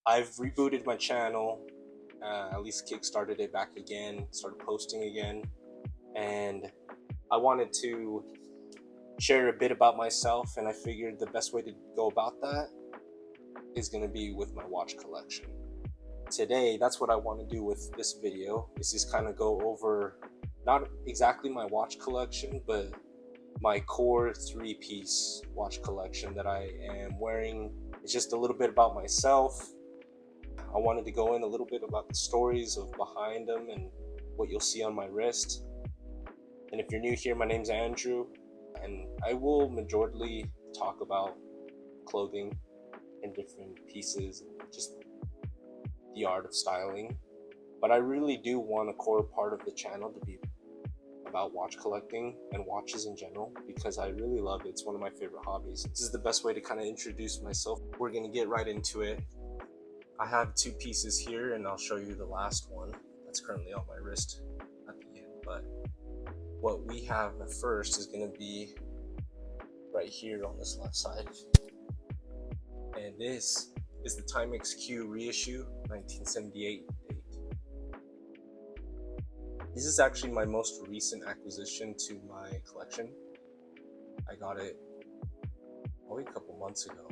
I've rebooted my channel, at least kickstarted it back again, started posting again, and I wanted to share a bit about myself, and I figured the best way to go about that is going to be with my watch collection. Today, that's what I want to do with this video, is just kind of go over not exactly my watch collection, but my core 3-piece watch collection that I am wearing. It's just a little bit about myself. I wanted to go in a little bit about the stories of behind them and what you'll see on my wrist. And if you're new here, my name's Andrew, and I will majorly talk about clothing and different pieces and just the art of styling. But I really do want a core part of the channel to be about watch collecting and watches in general, because I really love it. It's one of my favorite hobbies. This is the best way to kind of introduce myself. We're gonna get right into it. I have 2 pieces here, and I'll show you the last one that's currently on my wrist at the end. But what we have first is gonna be right here on this left side. And this is the Timex Q Reissue 1978 date. This is actually my most recent acquisition to my collection. I got it probably a couple months ago.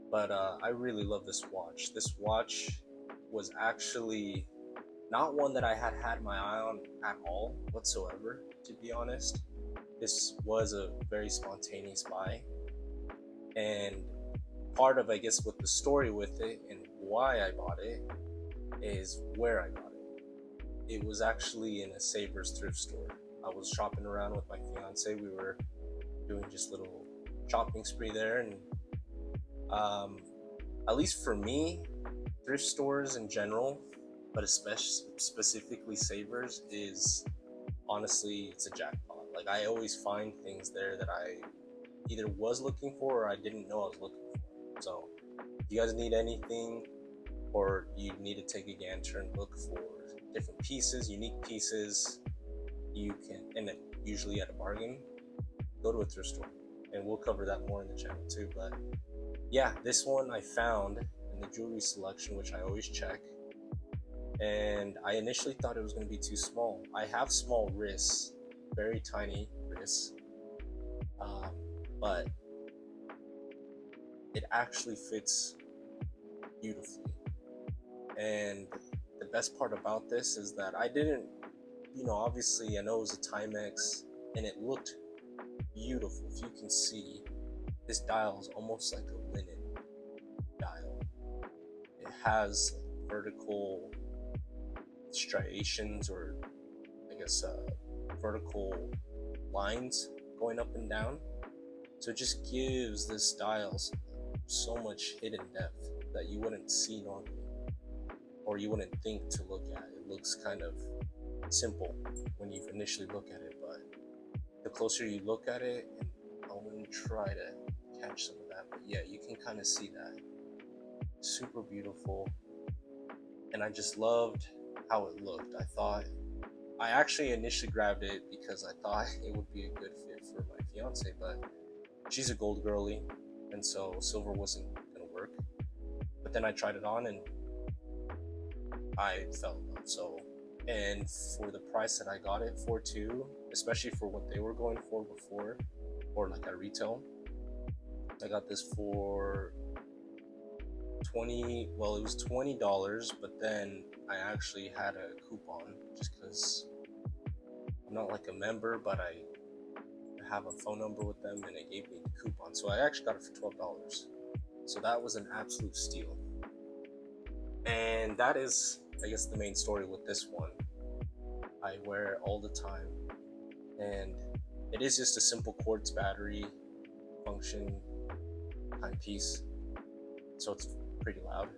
But I really love this watch. This watch was actually not one that I had my eye on at all whatsoever, to be honest. This was a very spontaneous buy. And part of, I guess, what the story with it and why I bought it is where I got it. It was actually in a Savers thrift store. I was shopping around with my fiance. We were doing just a little shopping spree there, and at least for me, thrift stores in general, but especially specifically Savers, is honestly, it's a jackpot. Like, I always find things there that I either was looking for or I didn't know I was looking for. So if you guys need anything, or you need to take a gander and look for different pieces, unique pieces, you can, and usually at a bargain, go to a thrift store, and we'll cover that more in the channel too. But yeah, this one I found in the jewelry selection, which I always check, and I initially thought it was going to be too small. I have small wrists, very tiny wrists, but it actually fits beautifully. And the best part about this is that I didn't, obviously I know it was a Timex and it looked beautiful. If you can see, this dial is almost like a linen dial. It has vertical striations, or I guess vertical lines going up and down. So it just gives this dial so much hidden depth that you wouldn't see normally, or you wouldn't think to look at. It looks kind of simple when you initially look at it, but the closer you look at it, and I'm going to try to catch some of that, but yeah, you can kind of see that. Super beautiful, and I just loved how it looked. I actually initially grabbed it because I thought it would be a good fit for my fiance, but she's a gold girly, and so silver wasn't going to work. But then I tried it on and I fell in love. So, and for the price that I got it for too, especially for what they were going for before, or like at retail, I got this for it was $20, but then I actually had a coupon just because I'm not like a member, but I have a phone number with them and it gave me the coupon. So I actually got it for $12. So that was an absolute steal. And that is, I guess, the main story with this one. I wear it all the time, and it is just a simple quartz battery function timepiece, so it's pretty loud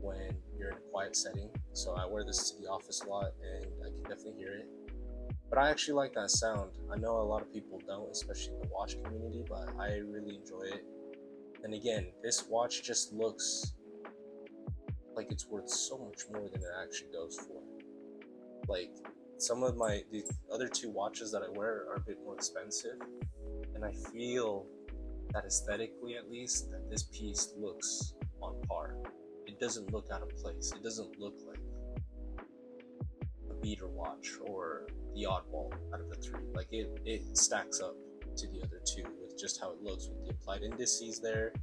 when you're in a quiet setting. So I wear this to the office a lot, and I can definitely hear it. But I actually like that sound. I know a lot of people don't, especially in the watch community, but I really enjoy it. And again, this watch just looks like it's worth so much more than it actually goes for. Like, some of the other 2 watches that I wear are a bit more expensive, and I feel that aesthetically, at least, that this piece looks on par. doesn't look out of place. It doesn't look like a beater watch or the oddball out of the three. Like it stacks up to the other two with just how it looks with the applied indices there.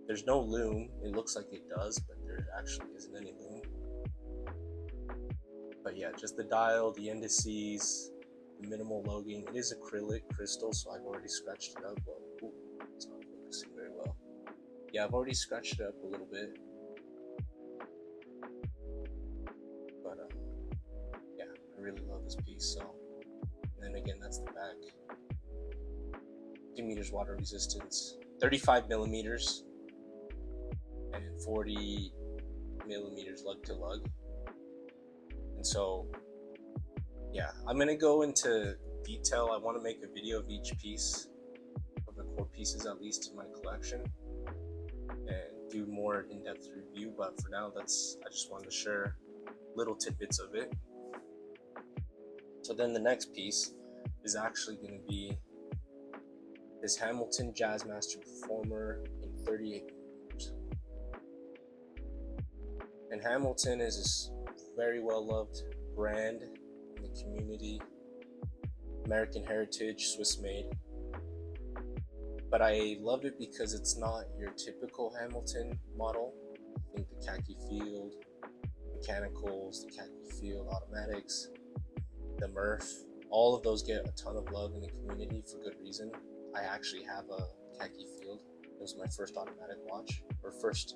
There's no lume. It looks like it does, but there actually isn't any lume. But yeah, just the dial, the indices, the minimal logging. It is acrylic crystal, so I've already scratched it up. Well, ooh, it's not focusing very well. Yeah, I've already scratched it up a little bit. But yeah, I really love this piece. So, and then again, that's the back. 50 meters water resistance, 35 millimeters, and 40 millimeters lug to lug. And so, yeah, I'm gonna go into detail. I want to make a video of each piece, of the core pieces at least, in my collection, and do more in-depth review. But for now, I just wanted to share little tidbits of it. So then the next piece is actually going to be this Hamilton Jazzmaster Performer in 38 millimeters. And Hamilton is this very well loved brand in the community, American heritage, Swiss made. But I love it because it's not your typical Hamilton model. I think the khaki field mechanicals, the khaki field automatics, the Murph, all of those get a ton of love in the community for good reason. I actually have a khaki field. It was my first automatic watch, or first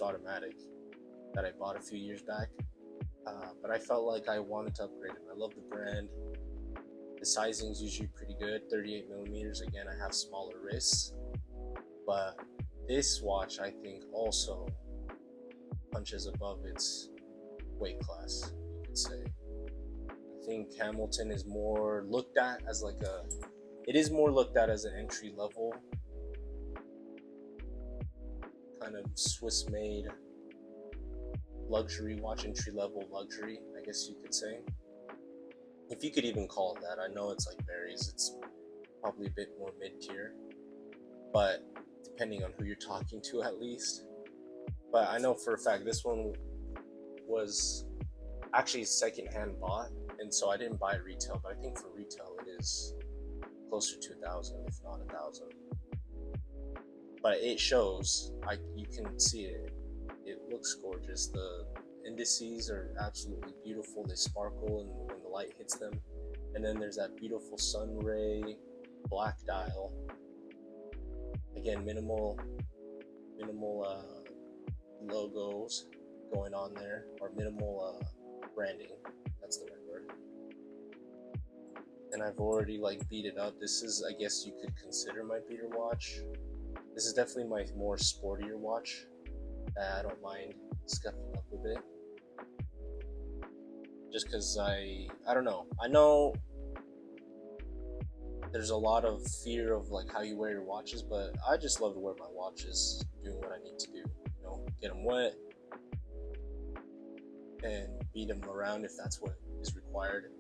automatic that I bought a few years back. But I felt like I wanted to upgrade it. I love the brand. The sizing's usually pretty good, 38 millimeters. Again, I have smaller wrists, but this watch I think also punches above its weight class, you could say. I think Hamilton is more looked at as an entry level kind of Swiss made luxury watch, entry level luxury, I guess you could say. If you could even call it that. I know it's like varies, it's probably a bit more mid-tier, but depending on who you're talking to at least. But I know for a fact this one was actually second-hand bought, and so I didn't buy it retail, but I think for retail it is closer to 1,000, if not 1,000. But it shows, you can see it. It looks gorgeous. The indices are absolutely beautiful. They sparkle when the light hits them. And then there's that beautiful sun ray black dial. Again, minimal logos going on there, or minimal branding. That's the right word. And I've already beat it up. This is, I guess you could consider my beater watch. This is definitely my more sportier watch. I don't mind scuffing up a bit. Just because I don't know. I know there's a lot of fear of how you wear your watches, but I just love to wear my watches doing what I need to do. Get them wet and beat them around if that's what is required.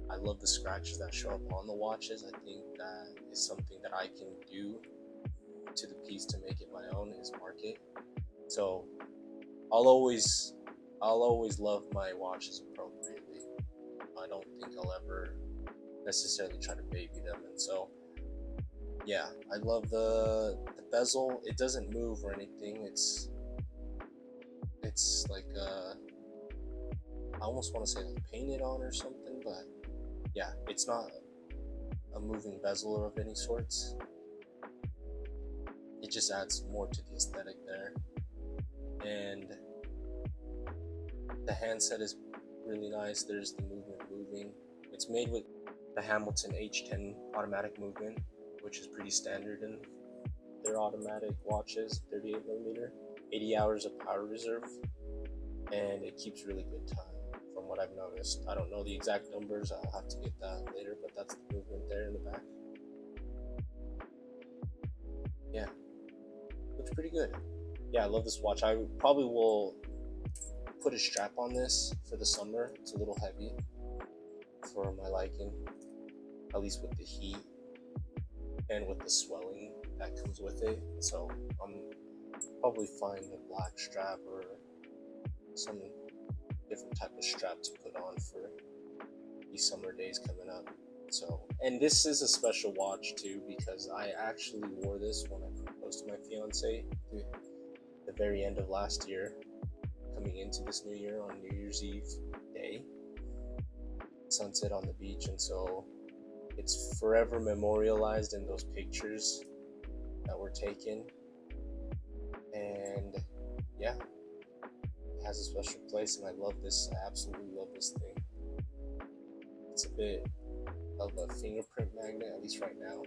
I love the scratches that show up on the watches. I think that is something that I can do to the piece to make it my own, is mark it. So I'll always love my watches appropriately. I don't think I'll ever necessarily try to baby them. And so yeah, I love the bezel. It doesn't move or anything. It's like I almost want to say painted on or something, but yeah, it's not a moving bezel of any sorts. It just adds more to the aesthetic there. And the handset is really nice. There's the movement moving. It's made with the Hamilton H10 automatic movement, which is pretty standard in their automatic watches. 38 millimeter, 80 hours of power reserve, and it keeps really good time from what I've noticed. I don't know the exact numbers. I'll have to get that later, but that's the movement there in the back. Yeah, looks pretty good. Yeah, I love this watch. I probably will put a strap on this for the summer. It's a little heavy for my liking, at least with the heat and with the swelling that comes with it. So I'm probably find a black strap or some different type of strap to put on for these summer days coming up. So, and this is a special watch too, because I actually wore this when I proposed to my fiance the very end of last year, coming into this new year on New Year's Eve day, sunset on the beach. And so it's forever memorialized in those pictures that were taken. And yeah, it has a special place, and I love this. I absolutely love this thing. It's a bit of a fingerprint magnet, at least right now.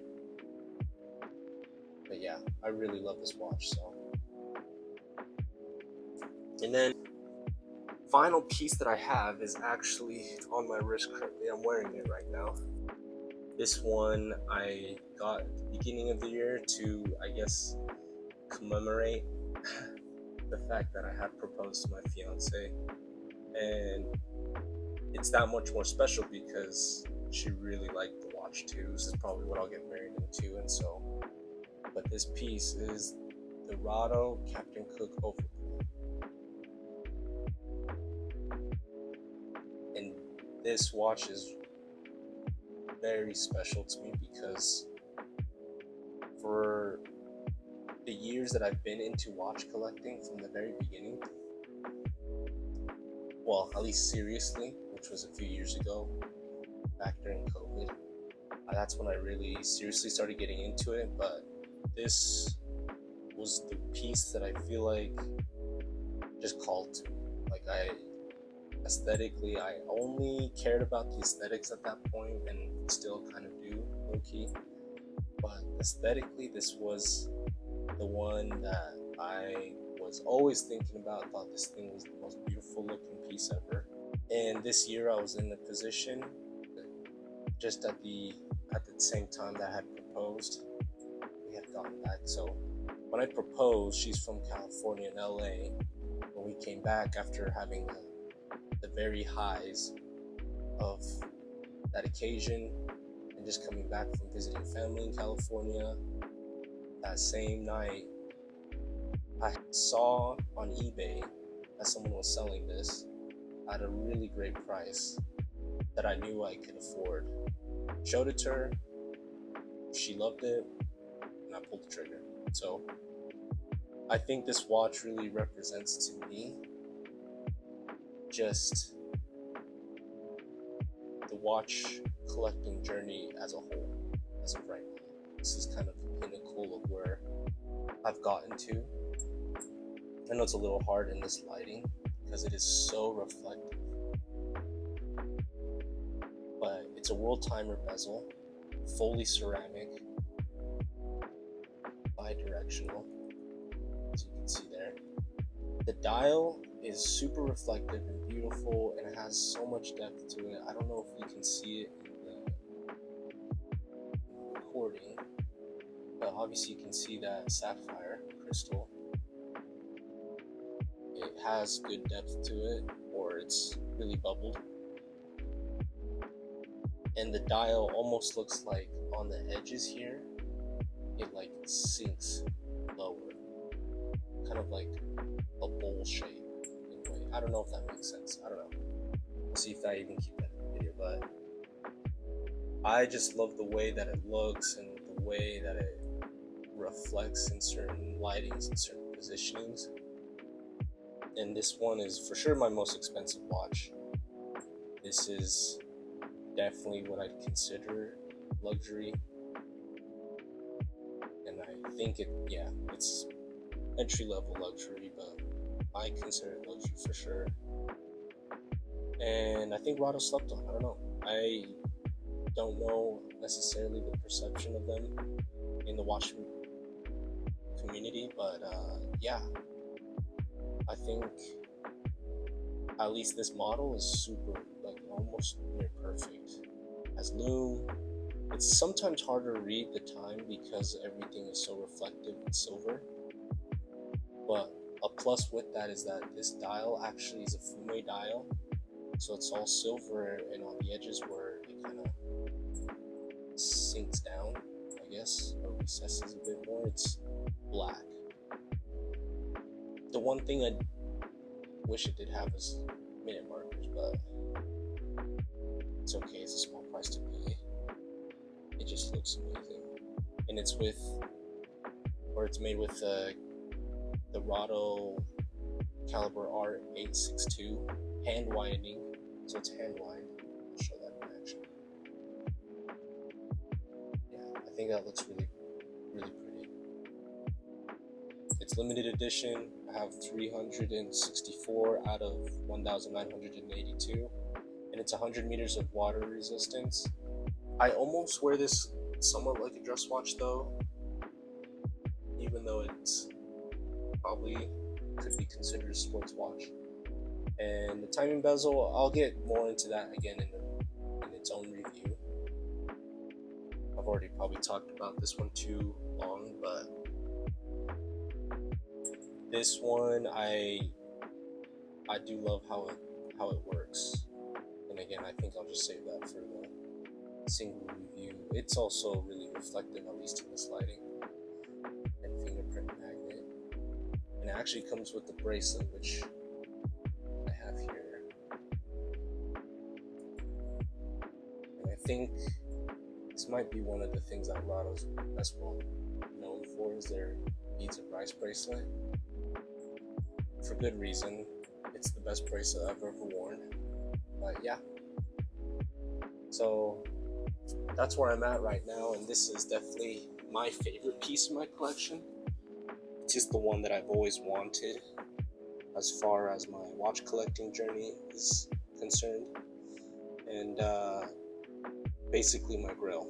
But yeah, I really love this watch. So, and then final piece that I have is actually on my wrist currently. I'm wearing it right now. This one I got at the beginning of the year to, I guess, commemorate the fact that I had proposed to my fiance. And it's that much more special because she really liked the watch too. This is probably what I'll get married into. And so, but this piece is the Rado Captain Cook Overpull. And this watch is very special to me because for the years that I've been into watch collecting from the very beginning, well, at least seriously, which was a few years ago, back during COVID, that's when I really seriously started getting into it. But this was the piece that I feel like just called to me. Like, aesthetically, I only cared about the aesthetics at that point, and still kind of do, low-key. But aesthetically, this was the one that I was always thinking about. Thought this thing was the most beautiful looking piece ever. And this year I was in the position, just at the same time that I had proposed, we had gotten back. So when I proposed, she's from California and LA. When we came back after having the very highs of that occasion and just coming back from visiting family in California, that same night I saw on eBay that someone was selling this at a really great price that I knew I could afford. Showed it to her, she loved it, and I pulled the trigger. So I think this watch really represents to me just the watch collecting journey as a whole, as of right now. This is kind of the pinnacle of where I've gotten to. I know it's a little hard in this lighting because it is so reflective, but it's a world timer bezel, fully ceramic, bi-directional, as you can see there. The dial is super reflective and beautiful, and it has so much depth to it. I don't know if you can see it in the recording, but obviously you can see that sapphire crystal. It has good depth to it, or it's really bubbled. And the dial almost looks like on the edges here, it like sinks lower, kind of like a bowl shape in a way. I don't know if that makes sense. I don't know. We'll see if I even keep that in the video, but I just love the way that it looks and the way that it reflects in certain lightings and certain positionings. And this one is for sure my most expensive watch. This is definitely what I'd consider luxury. And I think it's entry-level luxury, but I consider it luxury for sure. And I think Rado slept on. I don't know. I don't know necessarily the perception of them in the watch community, but yeah, I think at least this model is super, like, almost near perfect. As lume, it's sometimes harder to read the time because everything is so reflective and silver. But a plus with that is that this dial actually is a fume dial, so it's all silver, and on the edges where it kind of sinks down, like I guess, or recesses a bit more. It's black. The one thing I wish it did have is minute markers, but it's okay. It's a small price to pay. It just looks amazing, and it's made with the Rado caliber R862 hand winding, so it's hand wind. I'll show that in action. Yeah, I think that looks really, really pretty. It's limited edition. I have 364 out of 1,982, and it's 100 meters of water resistance. I almost wear this somewhat like a dress watch though, even though it's probably could be considered a sports watch. And the timing bezel, I'll get more into that again in its own review. I've already probably talked about this one too long, but this one I do love how it works. And again, I think I'll just save that for the single review. It's also really reflective, at least in this lighting, and fingerprint magnet. And it actually comes with the bracelet, which I have here. And I think this might be one of the things that Rado's best well known for is their beads of rice bracelet. For good reason. It's the best bracelet I've ever worn. But yeah. So that's where I'm at right now, and this is definitely my favorite piece of my collection. It's just the one that I've always wanted as far as my watch collecting journey is concerned, and basically my grail.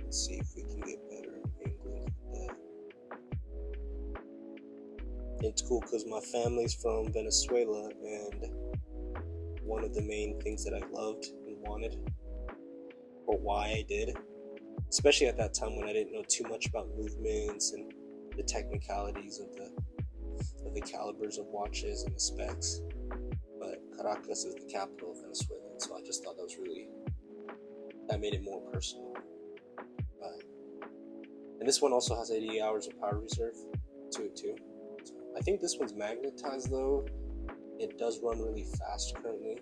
Let's see if we can get better angles with that. It's cool because my family's from Venezuela, and one of the main things that I loved and wanted, or why I did, especially at that time when I didn't know too much about movements and the technicalities of the calibers of watches and the specs. But Caracas is the capital of Venezuela, so I just thought that made it more personal. And this one also has 80 hours of power reserve to it too. So I think this one's magnetized though. It does run really fast currently,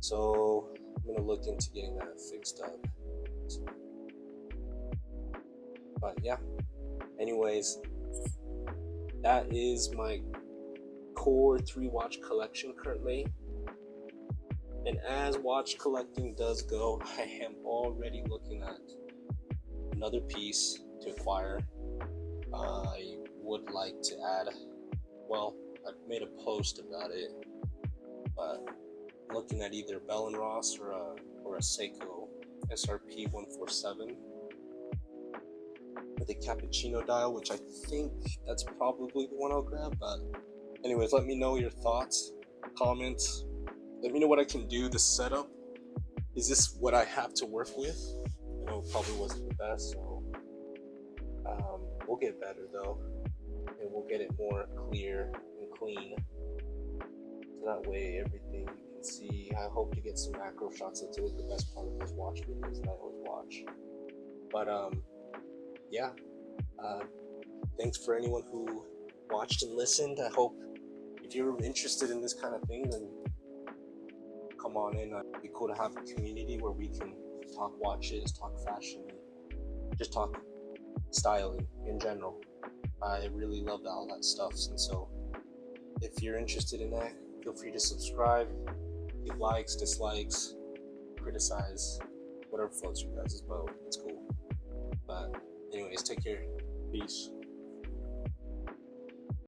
so I'm gonna look into getting that fixed up. So, but yeah, anyways, that is my core 3 watch collection currently. And as watch collecting does go, I am already looking at another piece to acquire. I would like to add, well, I've made a post about it, but I'm looking at either Bell & Ross or a Seiko SRP 147 with a cappuccino dial, which I think that's probably the one I'll grab. But anyways, let me know your thoughts, comments. Let me know what I can do. The setup, is this what I have to work with? I know it probably wasn't the best, so we'll get better though, and we'll get it more clear and clean, so that way everything you can see. I hope to get some macro shots. That's always the best part of those watch videos that I always watch. But yeah, thanks for anyone who watched and listened. I hope if you're interested in this kind of thing, then come on in. It'd be cool to have a community where we can talk watches, talk fashion, just talk styling in general. I really love all that stuff, and so if you're interested in that, feel free to subscribe, give likes, dislikes, criticize, whatever floats your guys' boat. It's cool. But anyways, take care. Peace.